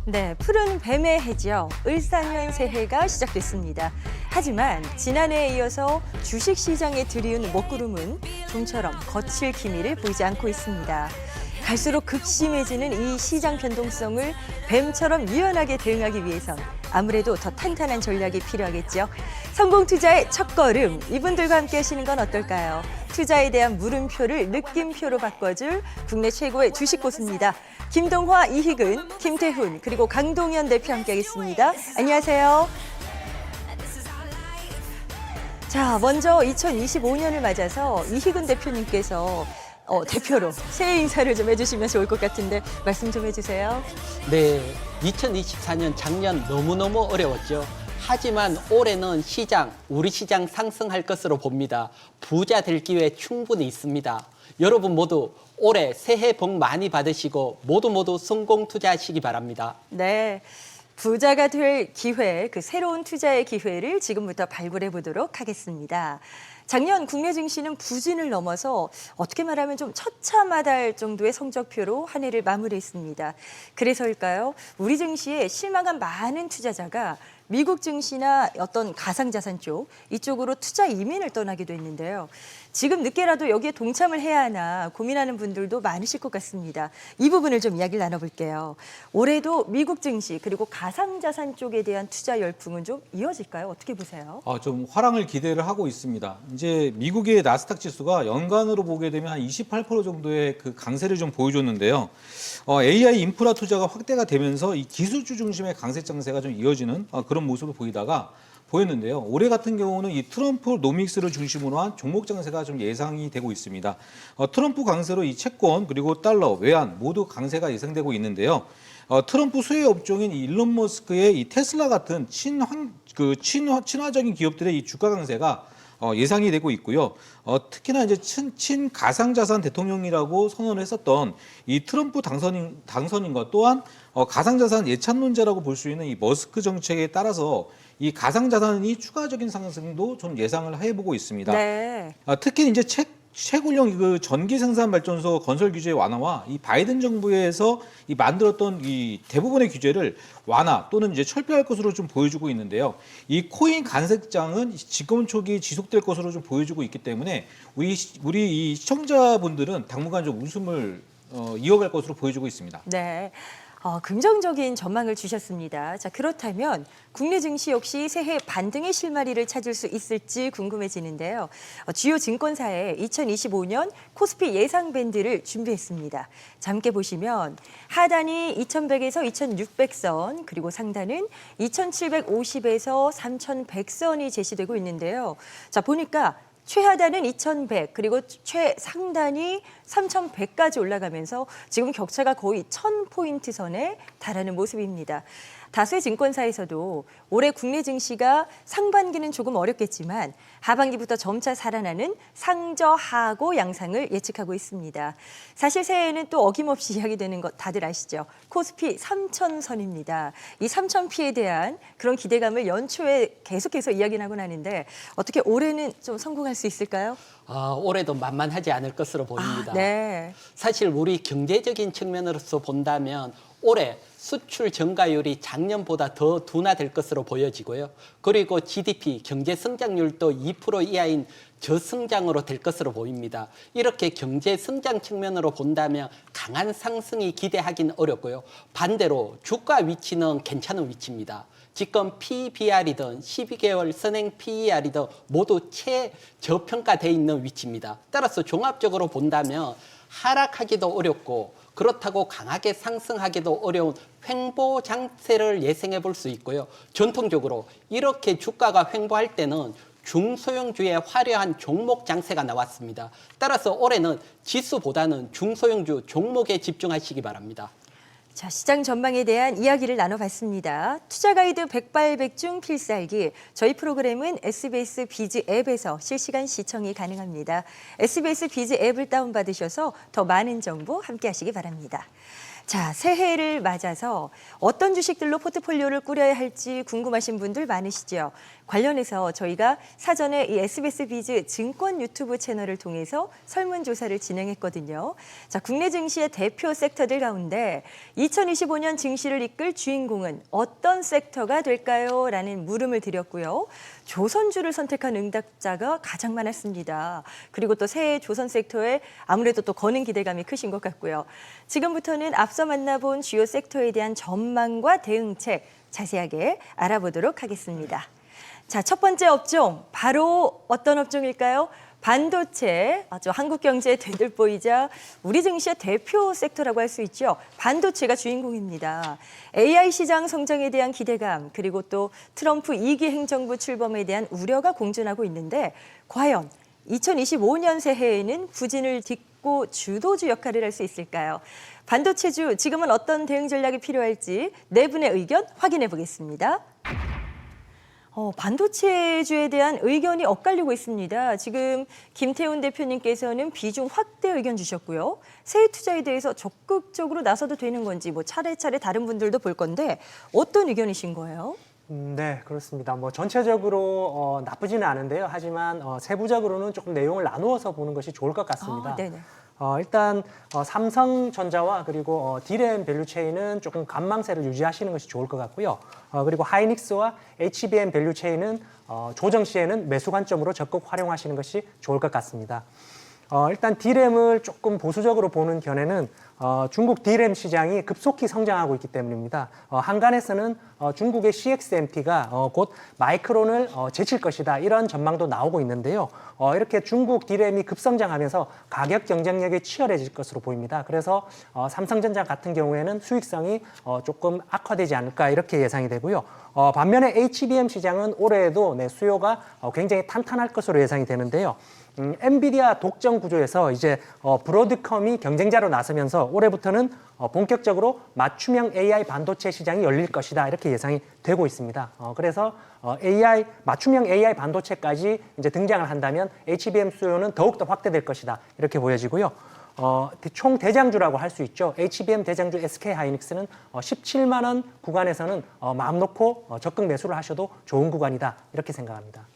네, 푸른 뱀의 해죠. 을사년 새해가 시작됐습니다. 하지만 지난해에 이어서 주식시장에 들이운 먹구름은 좀처럼 거칠 기미를 보이지 않고 있습니다. 갈수록 극심해지는 이 시장 변동성을 뱀처럼 유연하게 대응하기 위해선 아무래도 더 탄탄한 전략이 필요하겠죠. 성공 투자의 첫걸음, 이분들과 함께 하시는 건 어떨까요? 투자에 대한 물음표를 느낌표로 바꿔줄 국내 최고의 주식 고수입니다. 김동화, 이희근, 김태훈, 그리고 강동현 대표 함께하겠습니다. 안녕하세요. 자, 먼저 2025년을 맞아서 이희근 대표님께서 대표로 새해 인사를 좀 해주시면 좋을 것 같은데 말씀 좀 해주세요. 네, 2024년 작년 너무너무 어려웠죠. 하지만 올해는 우리 시장 상승할 것으로 봅니다. 부자 될 기회 충분히 있습니다. 여러분 모두 올해 새해 복 많이 받으시고 모두 성공 투자하시기 바랍니다. 네, 부자가 될 기회, 그 새로운 투자의 기회를 지금부터 발굴해 보도록 하겠습니다. 작년 국내 증시는 부진을 넘어서 어떻게 말하면 좀 처참하다할 정도의 성적표로 한 해를 마무리했습니다. 그래서일까요? 우리 증시에 실망한 많은 투자자가 미국 증시나 어떤 가상자산 이쪽으로 투자 이민을 떠나기도 했는데요. 지금 늦게라도 여기에 동참을 해야 하나 고민하는 분들도 많으실 것 같습니다. 이 부분을 좀 이야기를 나눠볼게요. 올해도 미국 증시 그리고 가상자산 쪽에 대한 투자 열풍은 좀 이어질까요? 어떻게 보세요? 좀 화랑을 기대를 하고 있습니다. 이제 미국의 나스닥 지수가 연간으로 보게 되면 한 28% 정도의 그 강세를 좀 보여줬는데요. AI 인프라 투자가 확대가 되면서 이 기술주 중심의 강세 장세가 좀 이어지는 그런 모습을 보였는데요. 올해 같은 경우는 이 트럼프 노믹스를 중심으로 한 종목 장세가 좀 예상이 되고 있습니다. 트럼프 강세로 이 채권 그리고 달러, 외환 모두 강세가 예상되고 있는데요. 트럼프 수혜 업종인 일론 머스크의 이 테슬라 같은 친화적인 기업들의 이 주가 강세가 예상이 되고 있고요. 특히나 이제 가상자산 대통령이라고 선언을 했었던 이 트럼프 당선인과 또한 가상자산 예찬론자라고 볼 수 있는 이 머스크 정책에 따라서 이 가상자산이 추가적인 상승도 좀 예상을 해보고 있습니다. 네. 특히 이제 채굴형 그 전기 생산 발전소 건설 규제 완화와 이 바이든 정부에서 만들었던 이 대부분의 규제를 완화 또는 이제 철폐할 것으로 좀 보여주고 있는데요. 이 코인 간색장은 집권 초기 지속될 것으로 좀 보여주고 있기 때문에 우리 이 시청자분들은 당분간 좀 웃음을 이어갈 것으로 보여주고 있습니다. 네. 긍정적인 전망을 주셨습니다. 자, 그렇다면 국내 증시 역시 새해 반등의 실마리를 찾을 수 있을지 궁금해지는데요. 주요 증권사의 2025년 코스피 예상 밴드를 준비했습니다. 자, 함께 보시면 하단이 2100에서 2600선, 그리고 상단은 2750에서 3100선이 제시되고 있는데요. 자, 보니까 최하단은 2100, 그리고 최상단이 3100까지 올라가면서 지금 격차가 거의 1000포인트 선에 달하는 모습입니다. 다수의 증권사에서도 올해 국내 증시가 상반기는 조금 어렵겠지만 하반기부터 점차 살아나는 상저하고 양상을 예측하고 있습니다. 사실 새해에는 또 어김없이 이야기되는 것 다들 아시죠? 코스피 3000선입니다. 이 3000P에 대한 그런 기대감을 연초에 계속해서 이야기하곤 하는데 어떻게 올해는 좀 성공할 수 있을까요? 올해도 만만하지 않을 것으로 보입니다. 네. 사실 우리 경제적인 측면으로서 본다면 올해 수출 증가율이 작년보다 더 둔화될 것으로 보여지고요. 그리고 GDP, 경제 성장률도 2% 이하인 저성장으로 될 것으로 보입니다. 이렇게 경제 성장 측면으로 본다면 강한 상승이 기대하긴 어렵고요. 반대로 주가 위치는 괜찮은 위치입니다. 지금 PBR이든 12개월 선행 PER이든 모두 최저평가되어 있는 위치입니다. 따라서 종합적으로 본다면 하락하기도 어렵고 그렇다고 강하게 상승하기도 어려운 횡보 장세를 예상해 볼 수 있고요. 전통적으로 이렇게 주가가 횡보할 때는 중소형주의 화려한 종목 장세가 나왔습니다. 따라서 올해는 지수보다는 중소형주 종목에 집중하시기 바랍니다. 자, 시장 전망에 대한 이야기를 나눠봤습니다. 투자 가이드 백발백중 필살기. 저희 프로그램은 SBS 비즈 앱에서 실시간 시청이 가능합니다. SBS 비즈 앱을 다운받으셔서 더 많은 정보 함께 하시기 바랍니다. 자, 새해를 맞아서 어떤 주식들로 포트폴리오를 꾸려야 할지 궁금하신 분들 많으시죠? 관련해서 저희가 사전에 이 SBS 비즈 증권 유튜브 채널을 통해서 설문조사를 진행했거든요. 자, 국내 증시의 대표 섹터들 가운데 2025년 증시를 이끌 주인공은 어떤 섹터가 될까요? 라는 물음을 드렸고요. 조선주를 선택한 응답자가 가장 많았습니다. 그리고 또 새해 조선 섹터에 아무래도 또 거는 기대감이 크신 것 같고요. 지금부터는 앞서 만나본 주요 sek터에 대한 전망과 대응책 자세하게 알아보도록 하겠습니다. 자, 첫 번째 업종, 바로 어떤 업종일까요? 반도체, 아주 한국 경제의 대들보이자 우리 증시의 대표 섹터라고 할 수 있죠. 반도체가 주인공입니다. AI 시장 성장에 대한 기대감, 그리고 또 트럼프 2기 행정부 출범에 대한 우려가 공존하고 있는데 과연 2025년 새해에는 부진을 딛고 주도주 역할을 할 수 있을까요? 반도체주, 지금은 어떤 대응 전략이 필요할지 네 분의 의견 확인해 보겠습니다. 반도체주에 대한 의견이 엇갈리고 있습니다. 지금 김태훈 대표님께서는 비중 확대 의견 주셨고요. 새해 투자에 대해서 적극적으로 나서도 되는 건지 뭐 차례차례 다른 분들도 볼 건데 어떤 의견이신 거예요? 네, 그렇습니다. 뭐 전체적으로 나쁘지는 않은데요. 하지만 세부적으로는 조금 내용을 나누어서 보는 것이 좋을 것 같습니다. 네네. 일단 삼성전자와 그리고 D램 밸류체인은 조금 관망세를 유지하시는 것이 좋을 것 같고요. 그리고 하이닉스와 HBM 밸류체인은 조정 시에는 매수 관점으로 적극 활용하시는 것이 좋을 것 같습니다. 일단 D램을 조금 보수적으로 보는 견해는 중국 D램 시장이 급속히 성장하고 있기 때문입니다. 한간에서는 중국의 CXMT가 곧 마이크론을 제칠 것이다, 이런 전망도 나오고 있는데요. 이렇게 중국 D램이 급성장하면서 가격 경쟁력이 치열해질 것으로 보입니다. 그래서 삼성전자 같은 경우에는 수익성이 조금 악화되지 않을까, 이렇게 예상이 되고요. 반면에 HBM 시장은 올해에도 수요가 굉장히 탄탄할 것으로 예상이 되는데요. 엔비디아 독점 구조에서 이제 브로드컴이 경쟁자로 나서면서 올해부터는 본격적으로 맞춤형 AI 반도체 시장이 열릴 것이다, 이렇게 예상이 되고 있습니다. 그래서 맞춤형 AI 반도체까지 이제 등장을 한다면 HBM 수요는 더욱더 확대될 것이다, 이렇게 보여지고요. 총 대장주라고 할 수 있죠. HBM 대장주 SK 하이닉스는 17만 원 구간에서는 마음 놓고 적극 매수를 하셔도 좋은 구간이다, 이렇게 생각합니다.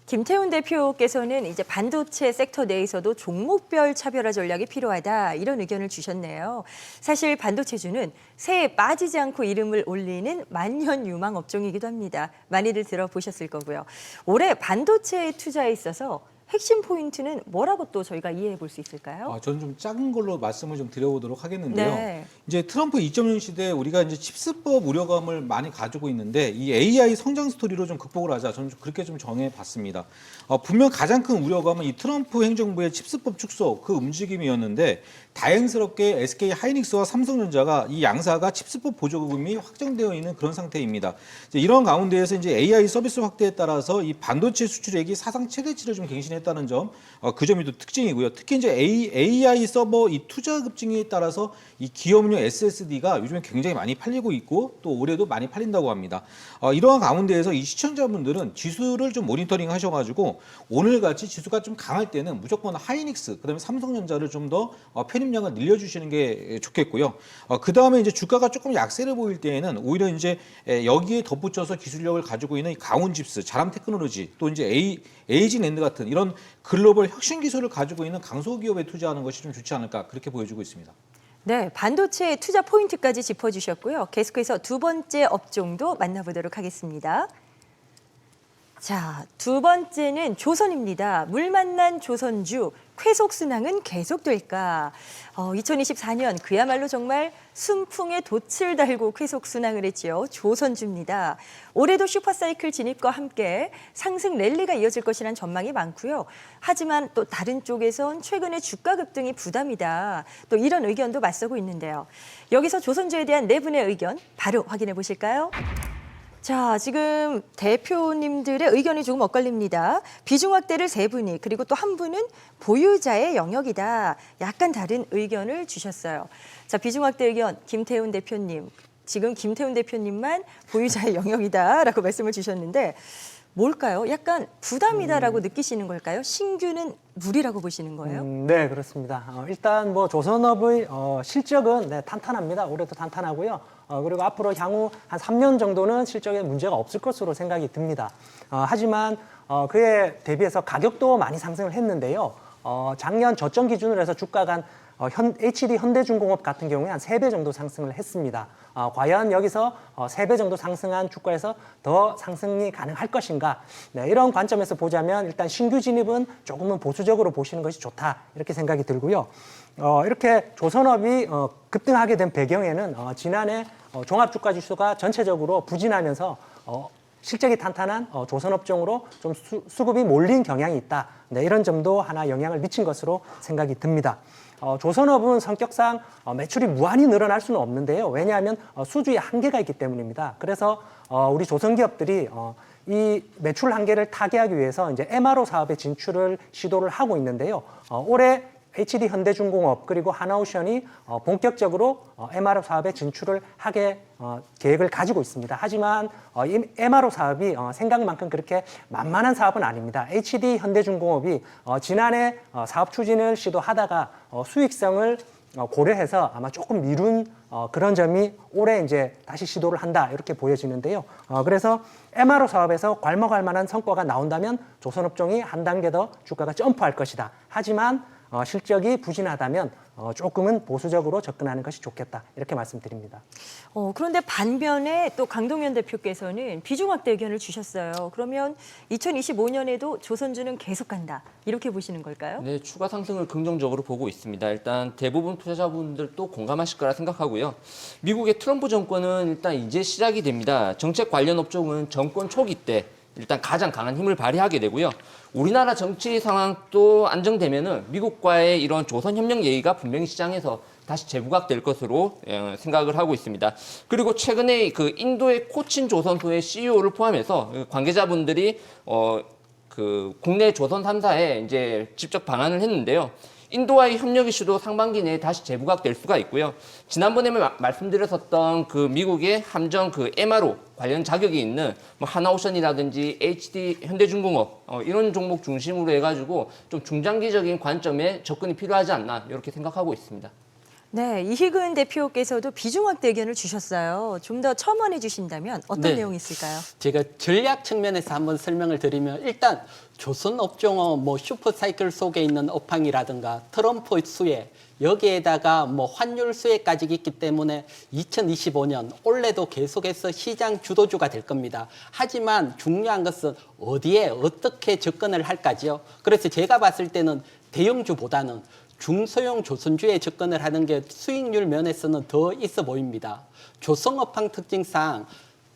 김태훈 대표께서는 이제 반도체 섹터 내에서도 종목별 차별화 전략이 필요하다, 이런 의견을 주셨네요. 사실 반도체주는 새해 빠지지 않고 이름을 올리는 만년 유망 업종이기도 합니다. 많이들 들어보셨을 거고요. 올해 반도체 투자에 있어서 핵심 포인트는 뭐라고 또 저희가 이해해 볼 수 있을까요? 저는 좀 작은 걸로 말씀을 좀 드려보도록 하겠는데요. 네. 이제 트럼프 2.0 시대에 우리가 이제 칩스법 우려감을 많이 가지고 있는데 이 AI 성장 스토리로 좀 극복을 하자. 저는 그렇게 좀 정해봤습니다. 분명 가장 큰 우려감은 이 트럼프 행정부의 칩스법 축소 그 움직임이었는데 다행스럽게 SK 하이닉스와 삼성전자가 이 양사가 칩스법 보조금이 확정되어 있는 그런 상태입니다. 이런 가운데에서 이제 AI 서비스 확대에 따라서 이 반도체 수출액이 사상 최대치를 좀 갱신했다는 점, 그 점이 또 특징이고요. 특히 이제 AI 서버 이 투자 급증에 따라서 이 기업용 SSD가 요즘에 굉장히 많이 팔리고 있고 또 올해도 많이 팔린다고 합니다. 이러한 가운데에서 이 시청자분들은 지수를 좀 모니터링 하셔가지고 오늘 같이 지수가 좀 강할 때는 무조건 하이닉스, 그다음에 삼성전자를 좀 더 편입량을 늘려주시는 게 좋겠고요. 그 다음에 이제 주가가 조금 약세를 보일 때에는 오히려 이제 여기에 덧붙여서 기술력을 가지고 있는 가온집스, 자람 테크놀로지, 또 이제 에이징랜드 같은 이런 글로벌 혁신 기술을 가지고 있는 강소기업에 투자하는 것이 좀 좋지 않을까, 그렇게 보여지고 있습니다. 네, 반도체 투자 포인트까지 짚어주셨고요. 계속해서 두 번째 업종도 만나보도록 하겠습니다. 자, 두 번째는 조선입니다. 물 만난 조선주, 쾌속 순항은 계속될까? 2024년 그야말로 정말 순풍에 돛을 달고 쾌속 순항을 했지요. 조선주입니다. 올해도 슈퍼사이클 진입과 함께 상승 랠리가 이어질 것이라는 전망이 많고요. 하지만 또 다른 쪽에선 최근에 주가 급등이 부담이다, 또 이런 의견도 맞서고 있는데요. 여기서 조선주에 대한 네 분의 의견 바로 확인해 보실까요? 자, 지금 대표님들의 의견이 조금 엇갈립니다. 비중 확대를 세 분이, 그리고 또 한 분은 보유자의 영역이다. 약간 다른 의견을 주셨어요. 자, 비중 확대 의견 김태훈 대표님. 지금 김태훈 대표님만 보유자의 영역이다라고 말씀을 주셨는데 뭘까요? 약간 부담이다라고 느끼시는 걸까요? 신규는 무리라고 보시는 거예요? 네, 그렇습니다. 일단 뭐 조선업의 실적은 네, 탄탄합니다. 올해도 탄탄하고요. 그리고 앞으로 향후 한 3년 정도는 실적에 문제가 없을 것으로 생각이 듭니다. 하지만 그에 대비해서 가격도 많이 상승을 했는데요. 작년 저점 기준으로 해서 주가가 HD 현대중공업 같은 경우에 한 3배 정도 상승을 했습니다. 과연 여기서 3배 정도 상승한 주가에서 더 상승이 가능할 것인가? 네, 이런 관점에서 보자면 일단 신규 진입은 조금은 보수적으로 보시는 것이 좋다 이렇게 생각이 들고요. 이렇게 조선업이 급등하게 된 배경에는 지난해 종합주가지수가 전체적으로 부진하면서 실적이 탄탄한 조선업종으로 좀 수급이 몰린 경향이 있다. 네, 이런 점도 하나 영향을 미친 것으로 생각이 듭니다. 조선업은 성격상 매출이 무한히 늘어날 수는 없는데요. 왜냐하면 수주의 한계가 있기 때문입니다. 그래서 우리 조선기업들이 이 매출 한계를 타개하기 위해서 이제 MRO 사업의 진출을 시도를 하고 있는데요. 올해 HD 현대중공업 그리고 하나오션이 본격적으로 MRO 사업에 진출을 하게 계획을 가지고 있습니다. 하지만 이 MRO 사업이 생각만큼 그렇게 만만한 사업은 아닙니다. HD 현대중공업이 지난해 사업 추진을 시도하다가 수익성을 고려해서 아마 조금 미룬 그런 점이 올해 이제 다시 시도를 한다 이렇게 보여지는데요. 그래서 MRO 사업에서 괄목할 만한 성과가 나온다면 조선업종이 한 단계 더 주가가 점프할 것이다. 하지만 실적이 부진하다면 조금은 보수적으로 접근하는 것이 좋겠다 이렇게 말씀드립니다. 그런데 반면에 또 강동현 대표께서는 비중 확대 의견을 주셨어요. 그러면 2025년에도 조선주는 계속 간다 이렇게 보시는 걸까요? 네, 추가 상승을 긍정적으로 보고 있습니다. 일단 대부분 투자자분들도 공감하실 거라 생각하고요. 미국의 트럼프 정권은 일단 이제 시작이 됩니다. 정책 관련 업종은 정권 초기 때 일단 가장 강한 힘을 발휘하게 되고요. 우리나라 정치 상황도 안정되면은 미국과의 이런 조선 협력 얘기가 분명히 시장에서 다시 재부각될 것으로 생각을 하고 있습니다. 그리고 최근에 그 인도의 코친 조선소의 CEO를 포함해서 관계자분들이 그 국내 조선 3사에 이제 직접 방한을 했는데요. 인도와의 협력 이슈도 상반기 내에 다시 재부각될 수가 있고요. 지난번에 말씀드렸었던 그 미국의 함정 그 MRO 관련 자격이 있는 뭐 하나오션이라든지 HD 현대중공업 이런 종목 중심으로 해가지고 좀 중장기적인 관점에 접근이 필요하지 않나 이렇게 생각하고 있습니다. 네, 이희근 대표께서도 비중 확대 의견을 주셨어요. 좀 더 첨언해 주신다면 어떤 네. 내용이 있을까요? 제가 전략 측면에서 한번 설명을 드리면 일단 조선 업종은 뭐 슈퍼사이클 속에 있는 업황이라든가 트럼프 수혜 여기에다가 뭐 환율 수혜까지 있기 때문에 2025년 올해도 계속해서 시장 주도주가 될 겁니다. 하지만 중요한 것은 어디에 어떻게 접근을 할까지요. 그래서 제가 봤을 때는 대형주보다는 중소형 조선주에 접근을 하는 게 수익률 면에서는 더 있어 보입니다. 조선업황 특징상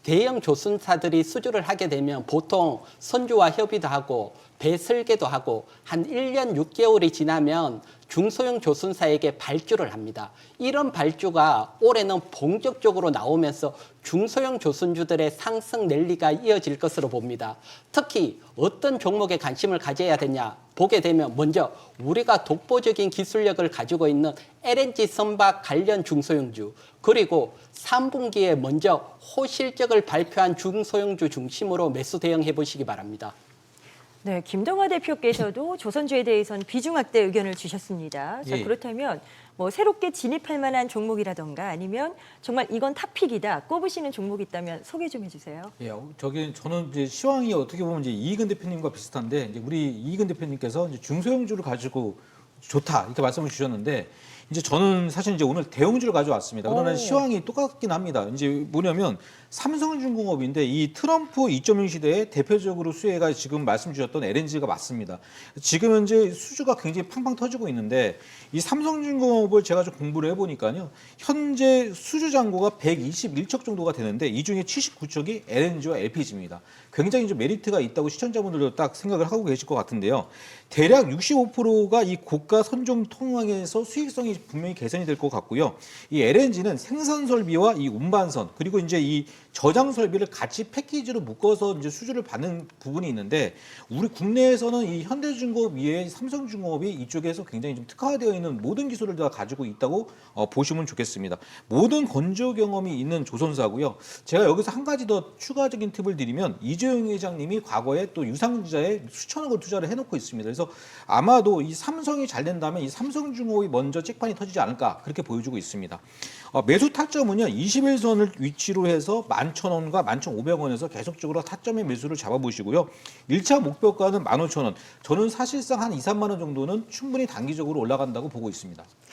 대형 조선사들이 수주를 하게 되면 보통 선주와 협의도 하고 배설계도 하고 한 1년 6개월이 지나면 중소형 조선사에게 발주를 합니다. 이런 발주가 올해는 본격적으로 나오면서 중소형 조선주들의 상승 랠리가 이어질 것으로 봅니다. 특히 어떤 종목에 관심을 가져야 되냐 보게 되면 먼저 우리가 독보적인 기술력을 가지고 있는 LNG 선박 관련 중소형주 그리고 3분기에 먼저 호실적을 발표한 중소형주 중심으로 매수 대응해 보시기 바랍니다. 네, 김동화 대표께서도 조선주에 대해서는 비중 확대 의견을 주셨습니다. 자, 예. 그렇다면 뭐 새롭게 진입할 만한 종목이라던가 아니면 정말 이건 탑픽이다 꼽으시는 종목이 있다면 소개 좀 해주세요. 예, 저는 이제 시황이 어떻게 보면 이제 이희근 대표님과 비슷한데 이제 우리 이희근 대표님께서 이제 중소형주를 가지고 좋다 이렇게 말씀을 주셨는데 이제 저는 사실 이제 오늘 대형주를 가져왔습니다. 그러나 오. 시황이 똑같긴 합니다. 이제 뭐냐면 삼성중공업인데 이 트럼프 2.0 시대에 대표적으로 수혜가 지금 말씀 주셨던 LNG가 맞습니다. 지금 현재 수주가 굉장히 팡팡 터지고 있는데 이 삼성중공업을 제가 좀 공부를 해보니까요. 현재 수주 잔고가 121척 정도가 되는데 이 중에 79척이 LNG와 LPG입니다. 굉장히 좀 메리트가 있다고 시청자분들도 딱 생각을 하고 계실 것 같은데요. 대략 65%가 이 고가 선종 통항에서 수익성이 환경이 분명히 개선이 될 것 같고요. 이 LNG는 생산 설비와 이 운반선 그리고 이제 이 저장 설비를 같이 패키지로 묶어서 이제 수주를 받는 부분이 있는데 우리 국내에서는 이 현대중공업 이외에 삼성중공업이 이쪽에서 굉장히 좀 특화되어 있는 모든 기술을 다 가지고 있다고 보시면 좋겠습니다. 모든 건조 경험이 있는 조선사고요. 제가 여기서 한 가지 더 추가적인 팁을 드리면 이재용 회장님이 과거에 또 유상증자에 수천억을 투자를 해놓고 있습니다. 그래서 아마도 이 삼성이 잘 된다면 이 삼성중공업이 먼저 찍판이 터지지 않을까 그렇게 보여주고 있습니다. 매수 타점은요 21선을 위치로 해서 11,000원과 11,500원에서 계속적으로 타점의 매수를 잡아보시고요. 1차 목표가는 15,000원. 저는 사실상 한 2, 3만 원 정도는 충분히 단기적으로 올라간다고 보고 있습니다.